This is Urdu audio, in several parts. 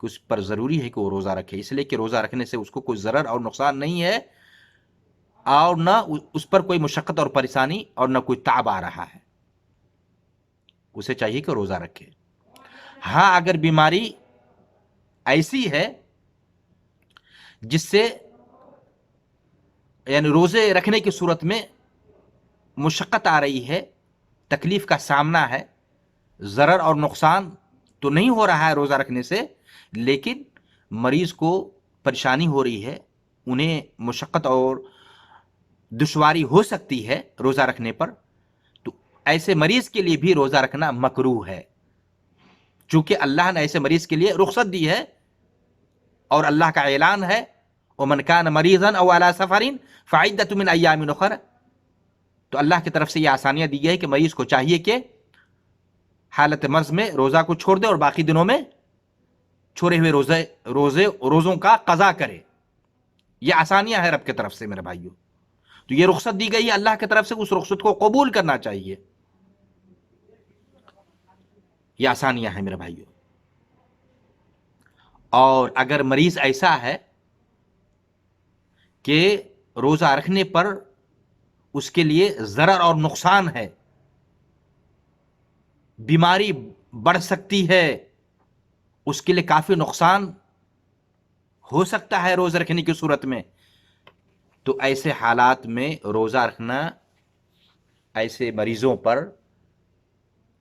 کہ اس پر ضروری ہے کہ وہ روزہ رکھے، اس لیے کہ روزہ رکھنے سے اس کو کوئی ضرر اور نقصان نہیں ہے، اور نہ اس پر کوئی مشقت اور پریشانی اور نہ کوئی تعب آ رہا ہے، اسے چاہیے کہ روزہ رکھے۔ ہاں اگر بیماری ایسی ہے جس سے یعنی روزے رکھنے کی صورت میں مشقت آ رہی ہے، تکلیف کا سامنا ہے، ضرر اور نقصان تو نہیں ہو رہا ہے روزہ رکھنے سے، لیکن مریض کو پریشانی ہو رہی ہے، انہیں مشقت اور دشواری ہو سکتی ہے روزہ رکھنے پر، تو ایسے مریض کے لیے بھی روزہ رکھنا مکروہ ہے، چونکہ اللہ نے ایسے مریض کے لیے رخصت دی ہے، اور اللہ کا اعلان ہے وَمَنْ كَانَ مَرِيضًا أَوْ عَلَى سَفَرٍ فَعِدَّةٌ مِّنْ أَيَّامٍ أُخَرَ، تو اللہ کی طرف سے یہ آسانیاں دی گئی ہے کہ مریض کو چاہیے کہ حالت مرض میں روزہ کو چھوڑ دے اور باقی دنوں میں چھوڑے ہوئے روزوں کا قضا کرے۔ یہ آسانیاں ہے رب کی طرف سے میرے بھائیوں، تو یہ رخصت دی گئی ہے اللہ کی طرف سے، اس رخصت کو قبول کرنا چاہیے، یہ آسانیاں ہیں میرے بھائیوں۔ اور اگر مریض ایسا ہے کہ روزہ رکھنے پر اس کے لیے ضرر اور نقصان ہے، بیماری بڑھ سکتی ہے، اس کے لیے کافی نقصان ہو سکتا ہے روزہ رکھنے کی صورت میں، تو ایسے حالات میں روزہ رکھنا ایسے مریضوں پر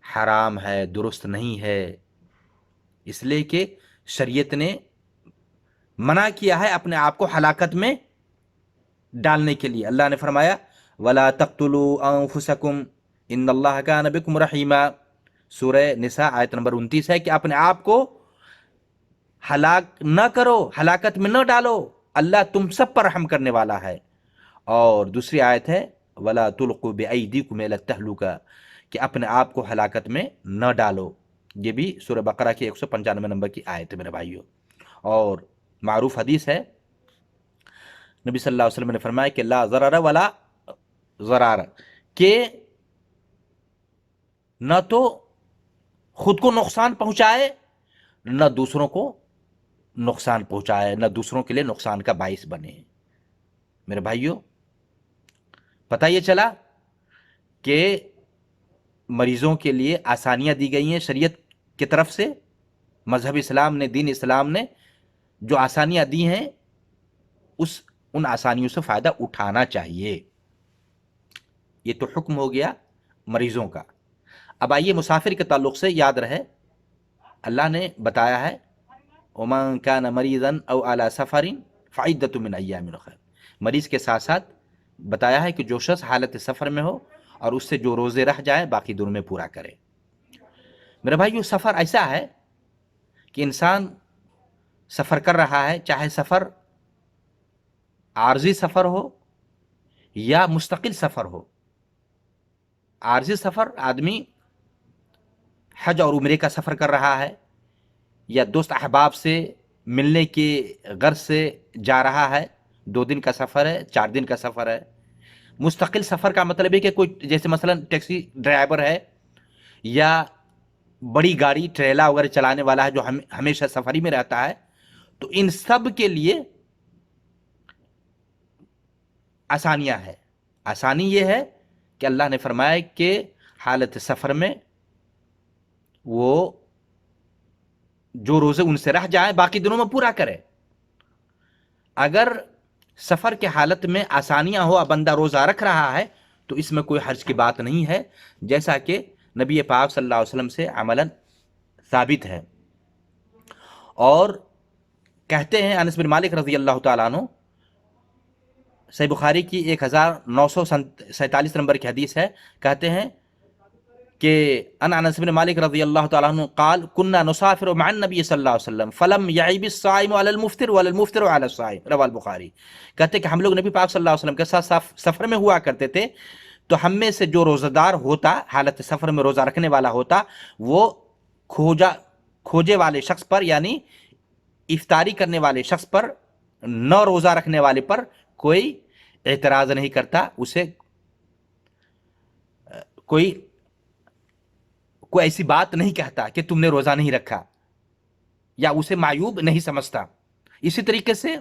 حرام ہے، درست نہیں ہے، اس لیے کہ شریعت نے منع کیا ہے اپنے آپ کو ہلاکت میں ڈالنے کے لیے۔ اللہ نے فرمایا وَلَا تَقْتُلُوا أَنفُسَكُمْ إِنَّ اللَّهَ كَانَ بِكُمْ رَحِيمًا، سورہ نساء آیت نمبر 29 ہے کہ اپنے آپ کو ہلاک نہ کرو، ہلاکت میں نہ ڈالو، اللہ تم سب پر رحم کرنے والا ہے۔ اور دوسری آیت ہے وَلَا تُلْقُوا بِأَيْدِيكُمْ إِلَى التَّهْلُكَةِ، کہ اپنے آپ کو ہلاکت میں نہ ڈالو، یہ بھی سورہ بقرہ کی 195 نمبر کی آیت ہے میرے بھائیوں۔ اور معروف حدیث ہے، نبی صلی اللہ علیہ وسلم نے فرمایا کہ لا ضرر ولا ضرار، کہ نہ تو خود کو نقصان پہنچائے نہ دوسروں کو نقصان پہنچائے، نہ دوسروں کے لیے نقصان کا باعث بنے۔ میرے بھائیوں پتہ یہ چلا کہ مریضوں کے لیے آسانیاں دی گئی ہیں شریعت کی طرف سے، مذہب اسلام نے، دین اسلام نے جو آسانیاں دی ہیں ان آسانیوں سے فائدہ اٹھانا چاہیے۔ یہ تو حکم ہو گیا مریضوں کا۔ اب آئیے مسافر کے تعلق سے یاد رہے، اللہ نے بتایا ہے وَمَنْ كَانَ مَرِيضًا أَوْ عَلَى سَفَرٍ فَعِدَّةٌ مِّنْ أَيَّامٍ أُخَرَ، مریض کے ساتھ ساتھ بتایا ہے کہ جو شخص حالت سفر میں ہو اور اس سے جو روزے رہ جائیں باقی دنوں میں پورا کرے۔ میرے بھائیو سفر ایسا ہے کہ انسان سفر کر رہا ہے، چاہے سفر عارضی سفر ہو یا مستقل سفر ہو۔ عارضی سفر آدمی حج اور عمرے کا سفر کر رہا ہے، یا دوست احباب سے ملنے کی غرض سے جا رہا ہے، 2 دن کا سفر ہے، 4 دن کا سفر ہے۔ مستقل سفر کا مطلب ہے کہ کوئی جیسے مثلا ٹیکسی ڈرائیور ہے یا بڑی گاڑی ٹریلا وغیرہ چلانے والا ہے جو ہمیشہ سفری میں رہتا ہے، تو ان سب کے لیے آسانیاں ہے۔ آسانی یہ ہے کہ اللہ نے فرمایا کہ حالت سفر میں وہ جو روزے ان سے رہ جائیں باقی دنوں میں پورا کرے۔ اگر سفر کے حالت میں آسانیاں ہو، بندہ روزہ رکھ رہا ہے تو اس میں کوئی حرج کی بات نہیں ہے، جیسا کہ نبی پاک صلی اللہ علیہ وسلم سے عملاً ثابت ہے۔ اور کہتے ہیں انس بن مالک رضی اللہ تعالیٰ عنہ، صحیح بخاری کی 1947 نمبر کی حدیث ہے، کہتے ہیں کہ انس بن مالک رضی اللہ تعالیٰ عنہ قال كنا نسافر مع النبي صلی اللہ علیہ وسلم فلم يعيب الصائم على المفطر ولا المفطر على الصائم، رواه البخاری۔ کہتے ہیں کہ ہم لوگ نبی پاک صلی اللہ علیہ وسلم کے ساتھ سفر میں ہوا کرتے تھے، تو ہم میں سے جو روزہ دار ہوتا، حالت سفر میں روزہ رکھنے والا ہوتا، وہ کھوجے والے شخص پر یعنی افطاری کرنے والے شخص پر، نہ روزہ رکھنے والے پر کوئی اعتراض نہیں کرتا، اسے کوئی ایسی بات نہیں کہتا کہ تم نے روزہ نہیں رکھا، یا اسے معیوب نہیں سمجھتا. اسی طریقے سے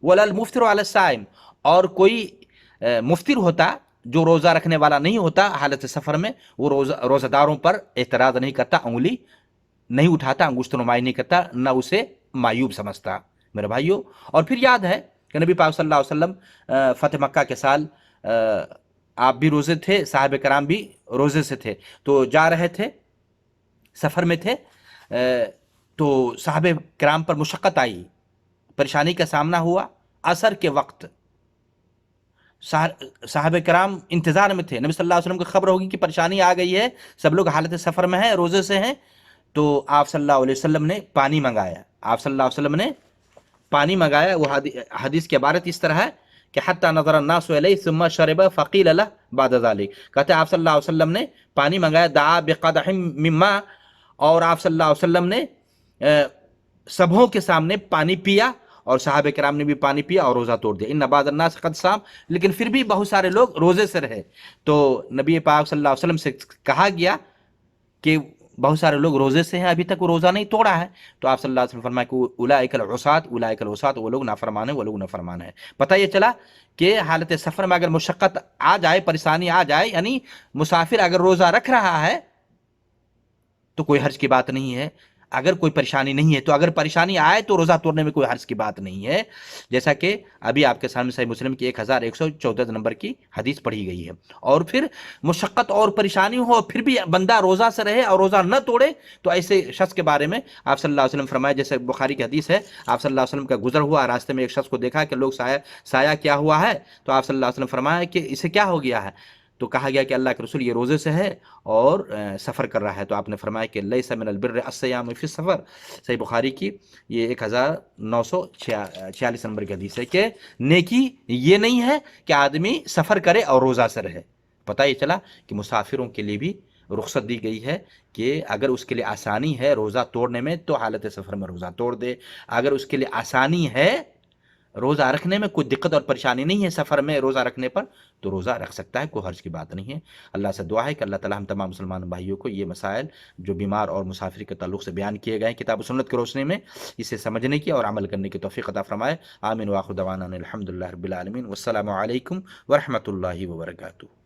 ولا المفطر علی الصائم، اور کوئی مفطر ہوتا جو روزہ رکھنے والا نہیں ہوتا حالت سفر میں، وہ روزہ داروں پر اعتراض نہیں کرتا، انگلی نہیں اٹھاتا، انگشت نمائی نہیں کرتا، نہ اسے معیوب سمجھتا میرے بھائیوں. اور پھر یاد ہے کہ نبی پاک صلی اللہ علیہ وسلم فتح مکہ کے سال آپ بھی روزے تھے، صحابہ کرام بھی روزے سے تھے، تو جا رہے تھے، سفر میں تھے، تو صحابہ کرام پر مشقت آئی، پریشانی کا سامنا ہوا. عصر کے وقت صحابہ کرام انتظار میں تھے، نبی صلی اللہ علیہ وسلم کو خبر ہوگی کہ پریشانی آ گئی ہے، سب لوگ حالت سفر میں ہیں، روزے سے ہیں. تو آپ صلی اللہ علیہ وسلم نے پانی منگایا، آپ صلی اللہ علیہ وسلم نے پانی منگایا. وہ حدیث کی عبارت اس طرح ہے کہ حتی نظر الناس الیہ ثم شرب فقیل له بعد ذلك. کہتے ہیں آپ صلی اللہ علیہ وسلم نے پانی منگایا، دعا بقدح من ماء، اور آپ صلی اللہ علیہ وسلم نے سبھوں کے سامنے پانی پیا، اور صحابہ کرام نے بھی پانی پیا اور روزہ توڑ دیا. ان بعض الناس قد صام، لیکن پھر بھی بہت سارے لوگ روزے سے رہے. تو نبی پاک صلی اللہ علیہ وسلم سے کہا گیا کہ بہت سارے لوگ روزے سے ہیں، ابھی تک وہ روزہ نہیں توڑا ہے. تو آپ صلی اللہ علیہ وسلم فرمایا کہ اولئک العصاۃ، اولئک العصاۃ، وہ لوگ نافرمان ہیں، وہ لوگ نافرمان ہیں. پتہ یہ چلا کہ حالت سفر میں اگر مشقت آ جائے، پریشانی آ جائے، یعنی مسافر اگر روزہ رکھ رہا ہے تو کوئی حرج کی بات نہیں ہے. اگر کوئی پریشانی نہیں ہے تو اگر پریشانی آئے تو روزہ توڑنے میں کوئی حرج کی بات نہیں ہے، جیسا کہ ابھی آپ کے سامنے صحیح مسلم کی 1114 نمبر کی حدیث پڑھی گئی ہے. اور پھر مشقت اور پریشانی ہو پھر بھی بندہ روزہ سے رہے اور روزہ نہ توڑے، تو ایسے شخص کے بارے میں آپ صلی اللہ علیہ وسلم فرمایا، جیسے بخاری کی حدیث ہے، آپ صلی اللہ علیہ وسلم کا گزر ہوا، راستے میں ایک شخص کو دیکھا کہ لوگ سایہ کیا ہوا ہے، تو آپ صلی اللہ علیہ وسلم فرمایا کہ اسے کیا ہو گیا ہے. تو کہا گیا کہ اللہ کے رسول یہ روزے سے ہے اور سفر کر رہا ہے. تو آپ نے فرمایا کہ لیس من البر الصیام فی السفر، صحیح بخاری کی یہ 1946 نمبر کی حدیث ہے کہ نیکی یہ نہیں ہے کہ آدمی سفر کرے اور روزہ سے رہے. پتہ یہ چلا کہ مسافروں کے لیے بھی رخصت دی گئی ہے کہ اگر اس کے لیے آسانی ہے روزہ توڑنے میں تو حالت سفر میں روزہ توڑ دے. اگر اس کے لیے آسانی ہے روزہ رکھنے میں، کوئی دقت اور پریشانی نہیں ہے سفر میں روزہ رکھنے پر، تو روزہ رکھ سکتا ہے، کوئی حرج کی بات نہیں ہے. اللہ سے دعا ہے کہ اللہ تعالی ہم تمام مسلمان بھائیوں کو یہ مسائل جو بیمار اور مسافر کے تعلق سے بیان کیے گئے ہیں کتاب و سنت کی روشنی میں، اسے سمجھنے کی اور عمل کرنے کی توفیق عطا فرمائے. آمین وآخر دعوانا الحمدللہ رب العالمین، والسلام علیکم ورحمۃ اللہ وبرکاتہ.